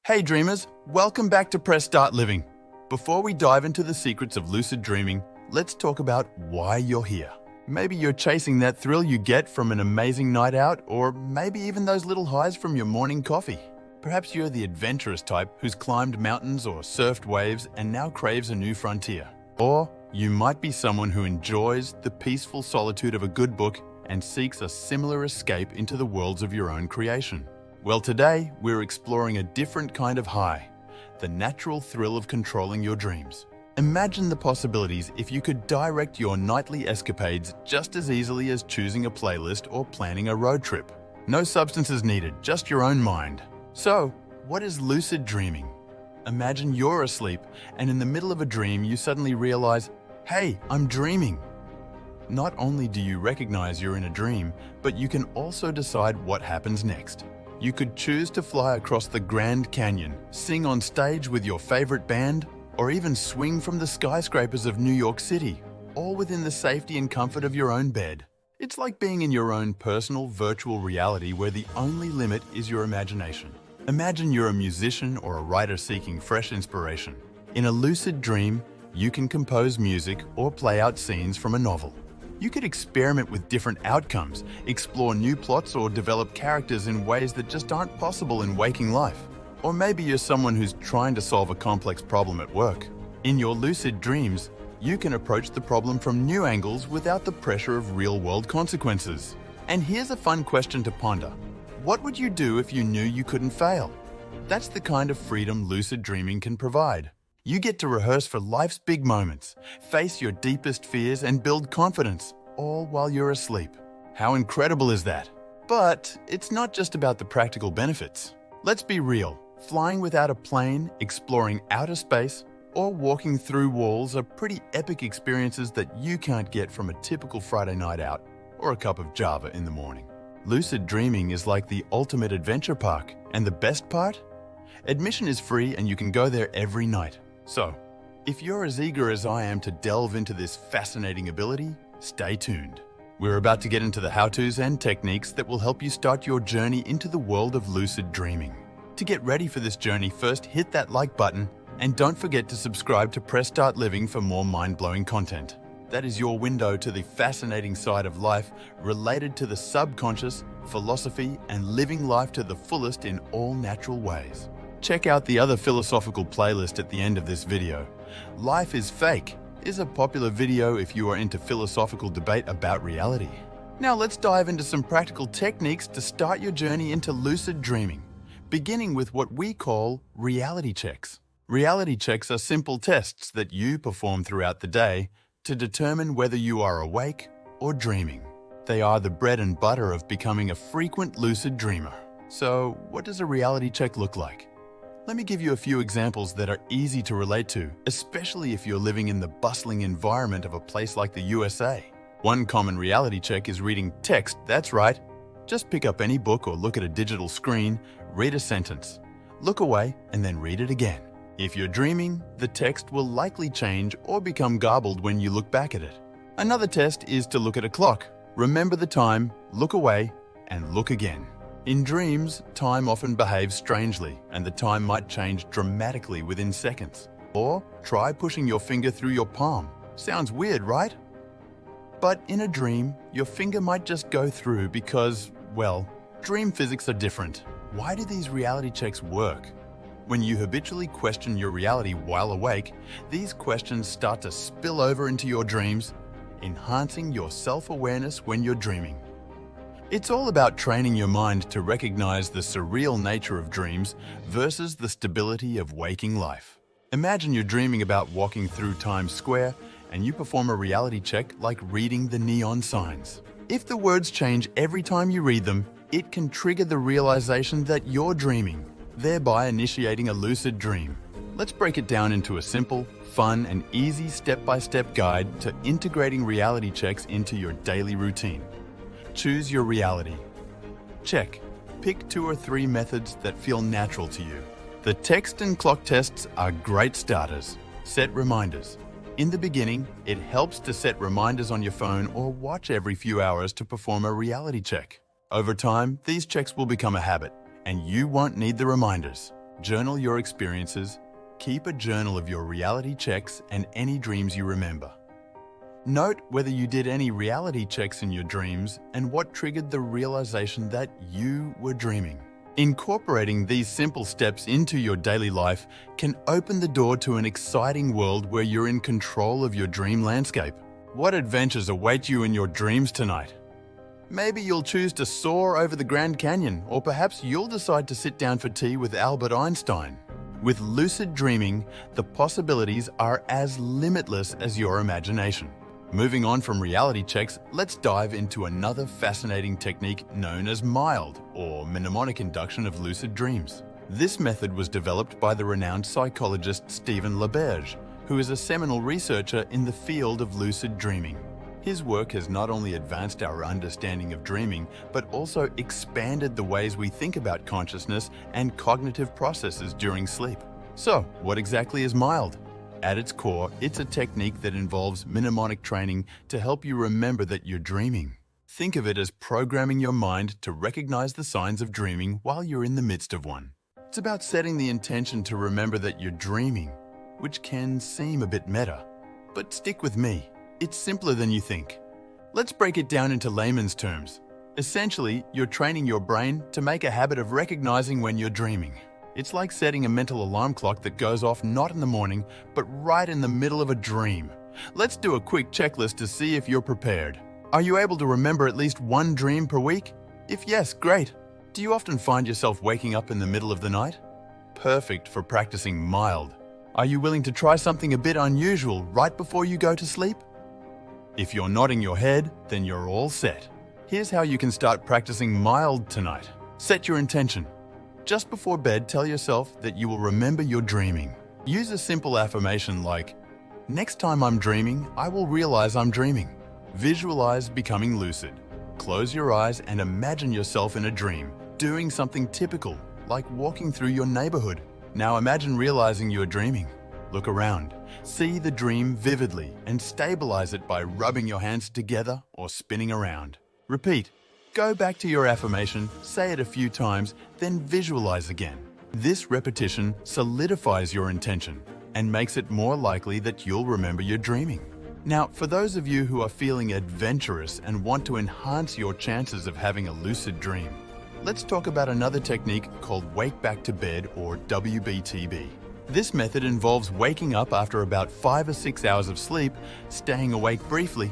Hey dreamers, welcome back to Press Start Living. Before we dive into the secrets of lucid dreaming, let's talk about why you're here. Maybe you're chasing that thrill you get from an amazing night out, or maybe even those little highs from your morning coffee. Perhaps you're the adventurous type who's climbed mountains or surfed waves and now craves a new frontier. Or you might be someone who enjoys the peaceful solitude of a good book and seeks a similar escape into the worlds of your own creation. Well, today we're exploring a different kind of high, the natural thrill of controlling your dreams. Imagine the possibilities if you could direct your nightly escapades just as easily as choosing a playlist or planning a road trip. No substances needed, just your own mind. So, what is lucid dreaming? Imagine you're asleep and in the middle of a dream you suddenly realize, hey, I'm dreaming. Not only do you recognize you're in a dream, but you can also decide what happens next. You could choose to fly across the Grand Canyon, sing on stage with your favorite band, or even swing from the skyscrapers of New York City, all within the safety and comfort of your own bed. It's like being in your own personal virtual reality where the only limit is your imagination. Imagine you're a musician or a writer seeking fresh inspiration. In a lucid dream, you can compose music or play out scenes from a novel. You could experiment with different outcomes, explore new plots, or develop characters in ways that just aren't possible in waking life. Or maybe you're someone who's trying to solve a complex problem at work. In your lucid dreams, you can approach the problem from new angles without the pressure of real-world consequences. And here's a fun question to ponder. What would you do if you knew you couldn't fail? That's the kind of freedom lucid dreaming can provide. You get to rehearse for life's big moments, face your deepest fears, and build confidence, all while you're asleep. How incredible is that? But it's not just about the practical benefits. Let's be real. Flying without a plane, exploring outer space, or walking through walls are pretty epic experiences that you can't get from a typical Friday night out or a cup of Java in the morning. Lucid dreaming is like the ultimate adventure park, and the best part? Admission is free and you can go there every night. So, if you're as eager as I am to delve into this fascinating ability, stay tuned. We're about to get into the how-tos and techniques that will help you start your journey into the world of lucid dreaming. To get ready for this journey, first hit that like button and don't forget to subscribe to Press Start Living for more mind-blowing content. That is your window to the fascinating side of life related to the subconscious, philosophy, and living life to the fullest in all natural ways. Check out the other philosophical playlist at the end of this video. Life is Fake is a popular video if you are into philosophical debate about reality. Now let's dive into some practical techniques to start your journey into lucid dreaming, beginning with what we call reality checks. Reality checks are simple tests that you perform throughout the day to determine whether you are awake or dreaming. They are the bread and butter of becoming a frequent lucid dreamer. So, what does a reality check look like? Let me give you a few examples that are easy to relate to, especially if you're living in the bustling environment of a place like the USA. One common reality check is reading text, that's right. Just pick up any book or look at a digital screen, read a sentence, look away, and then read it again. If you're dreaming, the text will likely change or become garbled when you look back at it. Another test is to look at a clock. Remember the time, look away, and look again. In dreams, time often behaves strangely, and the time might change dramatically within seconds. Or try pushing your finger through your palm. Sounds weird, right? But in a dream, your finger might just go through because, well, dream physics are different. Why do these reality checks work? When you habitually question your reality while awake, these questions start to spill over into your dreams, enhancing your self-awareness when you're dreaming. It's all about training your mind to recognize the surreal nature of dreams versus the stability of waking life. Imagine you're dreaming about walking through Times Square and you perform a reality check like reading the neon signs. If the words change every time you read them, it can trigger the realization that you're dreaming, thereby initiating a lucid dream. Let's break it down into a simple, fun, and easy step-by-step guide to integrating reality checks into your daily routine. Choose your reality. Check. Pick 2 or 3 methods that feel natural to you. The text and clock tests are great starters. Set reminders. In the beginning, it helps to set reminders on your phone or watch every few hours to perform a reality check. Over time, these checks will become a habit, and you won't need the reminders. Journal your experiences, keep a journal of your reality checks and any dreams you remember. Note whether you did any reality checks in your dreams and what triggered the realization that you were dreaming. Incorporating these simple steps into your daily life can open the door to an exciting world where you're in control of your dream landscape. What adventures await you in your dreams tonight? Maybe you'll choose to soar over the Grand Canyon, or perhaps you'll decide to sit down for tea with Albert Einstein. With lucid dreaming, the possibilities are as limitless as your imagination. Moving on from reality checks, let's dive into another fascinating technique known as mild or mnemonic induction of lucid dreams. This method was developed by the renowned psychologist Stephen LaBerge, who is a seminal researcher in the field of lucid dreaming. His work has not only advanced our understanding of dreaming, but also expanded the ways we think about consciousness and cognitive processes during sleep. So, what exactly is mild? At its core, it's a technique that involves mnemonic training to help you remember that you're dreaming. Think of it as programming your mind to recognize the signs of dreaming while you're in the midst of one. It's about setting the intention to remember that you're dreaming, which can seem a bit meta. But stick with me, it's simpler than you think. Let's break it down into layman's terms. Essentially, you're training your brain to make a habit of recognizing when you're dreaming. It's like setting a mental alarm clock that goes off not in the morning, but right in the middle of a dream. Let's do a quick checklist to see if you're prepared. Are you able to remember at least one dream per week? If yes, great. Do you often find yourself waking up in the middle of the night? Perfect for practicing mild. Are you willing to try something a bit unusual right before you go to sleep? If you're nodding your head, then you're all set. Here's how you can start practicing mild tonight. Set your intention. Just before bed, tell yourself that you will remember you're dreaming. Use a simple affirmation like, "Next time I'm dreaming, I will realize I'm dreaming." Visualize becoming lucid. Close your eyes and imagine yourself in a dream, doing something typical, like walking through your neighborhood. Now imagine realizing you're dreaming. Look around. See the dream vividly and stabilize it by rubbing your hands together or spinning around. Repeat. Go back to your affirmation, say it a few times, then visualize again. This repetition solidifies your intention and makes it more likely that you'll remember you're dreaming. Now, for those of you who are feeling adventurous and want to enhance your chances of having a lucid dream, let's talk about another technique called Wake Back to Bed, or WBTB. This method involves waking up after about 5 or 6 hours of sleep, staying awake briefly,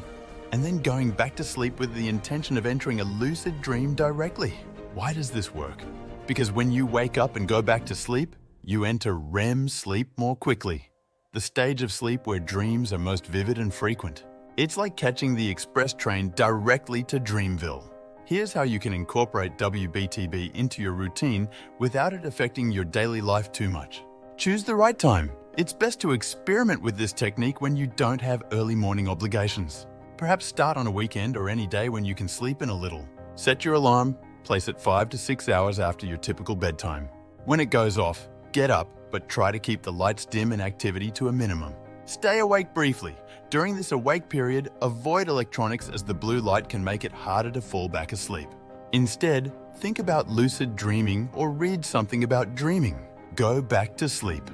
and then going back to sleep with the intention of entering a lucid dream directly. Why does this work? Because when you wake up and go back to sleep, you enter REM sleep more quickly, the stage of sleep where dreams are most vivid and frequent. It's like catching the express train directly to Dreamville. Here's how you can incorporate WBTB into your routine without it affecting your daily life too much. Choose the right time. It's best to experiment with this technique when you don't have early morning obligations. Perhaps start on a weekend or any day when you can sleep in a little. Set your alarm, place it 5 to 6 hours after your typical bedtime. When it goes off, get up, but try to keep the lights dim and activity to a minimum. Stay awake briefly. During this awake period, avoid electronics as the blue light can make it harder to fall back asleep. Instead, think about lucid dreaming or read something about dreaming. Go back to sleep.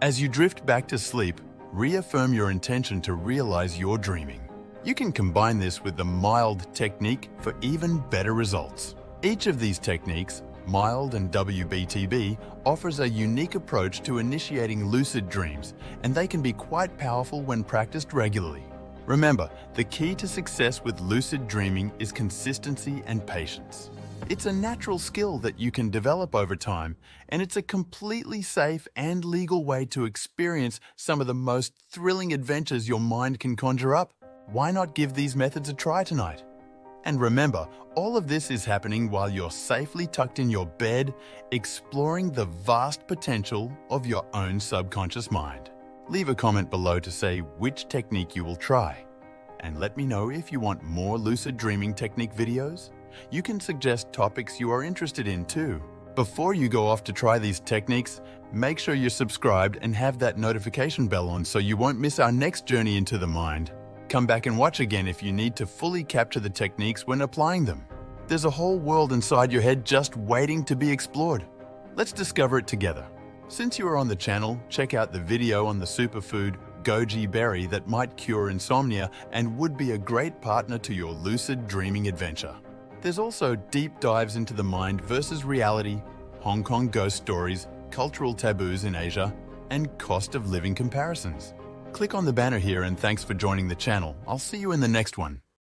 As you drift back to sleep, reaffirm your intention to realize you're dreaming. You can combine this with the mild technique for even better results. Each of these techniques, mild and WBTB, offers a unique approach to initiating lucid dreams, and they can be quite powerful when practiced regularly. Remember, the key to success with lucid dreaming is consistency and patience. It's a natural skill that you can develop over time, and it's a completely safe and legal way to experience some of the most thrilling adventures your mind can conjure up. Why not give these methods a try tonight? And remember, all of this is happening while you're safely tucked in your bed, exploring the vast potential of your own subconscious mind. Leave a comment below to say which technique you will try. And let me know if you want more lucid dreaming technique videos. You can suggest topics you are interested in too. Before you go off to try these techniques, make sure you're subscribed and have that notification bell on so you won't miss our next journey into the mind. Come back and watch again if you need to fully capture the techniques when applying them. There's a whole world inside your head just waiting to be explored. Let's discover it together. Since you are on the channel, check out the video on the superfood goji berry that might cure insomnia and would be a great partner to your lucid dreaming adventure. There's also deep dives into the mind versus reality, Hong Kong ghost stories, cultural taboos in Asia, and cost of living comparisons. Click on the banner here and thanks for joining the channel. I'll see you in the next one.